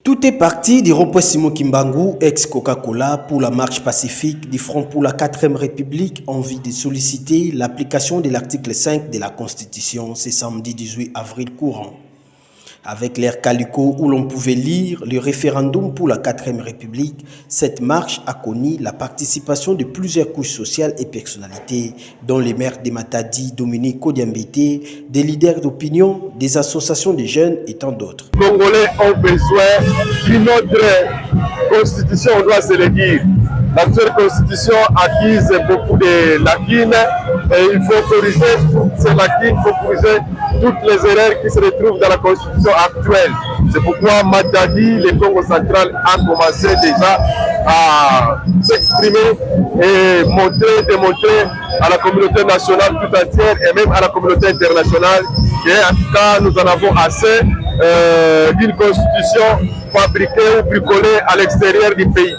Tout est parti du rond-point Simon Kimbangu, ex-Coca-Cola, pour la marche pacifique du Front pour la 4e République en vue de solliciter l'application de l'article 5 de la Constitution ce samedi 18 avril courant. Avec l'air calico où l'on pouvait lire le référendum pour la 4e République, cette marche a connu la participation de plusieurs couches sociales et personnalités, dont les maires de Matadi, Dominique Kodiambité, des leaders d'opinion, des associations de jeunes et tant d'autres. Les Congolais ont besoin d'une autre constitution, on doit se le dire. L'actuelle constitution acquise beaucoup de lacunes et il faut corriger toutes ces lacunes, il faut corriger toutes les erreurs qui se retrouvent dans la constitution actuelle. C'est pourquoi Matadi, le Congo central, a commencé déjà à s'exprimer et démontrer à la communauté nationale tout entière et même à la communauté internationale qu'en tout cas nous en avons assez d'une constitution fabriquée ou bricolée à l'extérieur du pays.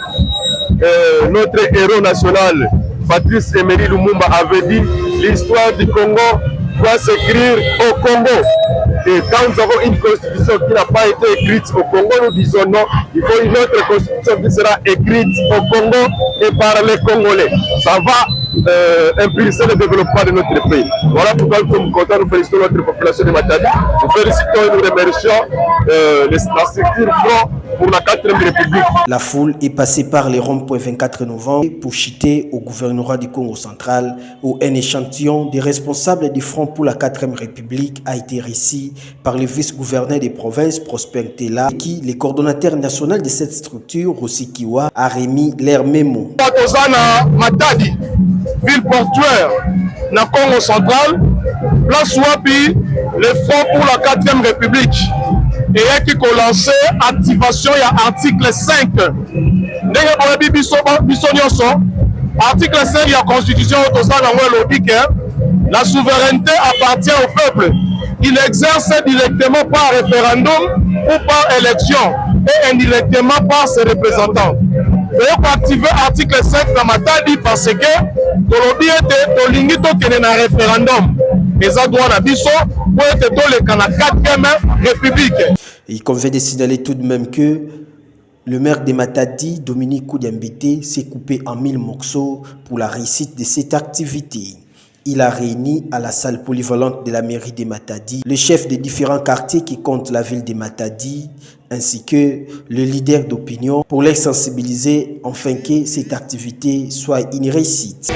Notre héros national, Patrice Emery Lumumba, avait dit l'histoire du Congo doit s'écrire au Congo. Et quand nous avons une constitution qui n'a pas été écrite au Congo, nous disons non, il faut une autre constitution qui sera écrite au Congo et par les Congolais. Ça va impulser le développement de notre pays. Voilà pourquoi nous sommes contents, nous félicitons notre population de Matadi. Nous félicitons et nous remercions la structure Front pour la 4e République. La foule est passée par les ronds-points 24 novembre pour chuter au gouvernorat du Congo central où un échantillon des responsables du Front pour la 4e République a été reçu par le vice-gouverneur des provinces Prosper Tela qui, le coordonnateur national de cette structure, Rossi Kiwa, a remis leur mémo. Matadi, ville portuaire, na Congo central, place Wapi, le Front pour la 4e République. Et qui a lancé activation il y a article 5. Article 5 de la Constitution, la souveraineté appartient au peuple. Il exerce directement par référendum ou par élection et indirectement par ses représentants. Et pour activer l'article 5 dans Matadi parce que Tolobi était Tolingi Tokene na référendum. Et ça doit la biso pour être dans le 4e République. Il convient de signaler tout de même que le maire de Matadi, Dominique Kodiambité, s'est coupé en 1000 morceaux pour la réussite de cette activité. Il a réuni à la salle polyvalente de la mairie de Matadi le chef des différents quartiers qui comptent la ville de Matadi, ainsi que le leader d'opinion pour les sensibiliser afin que cette activité soit une réussite.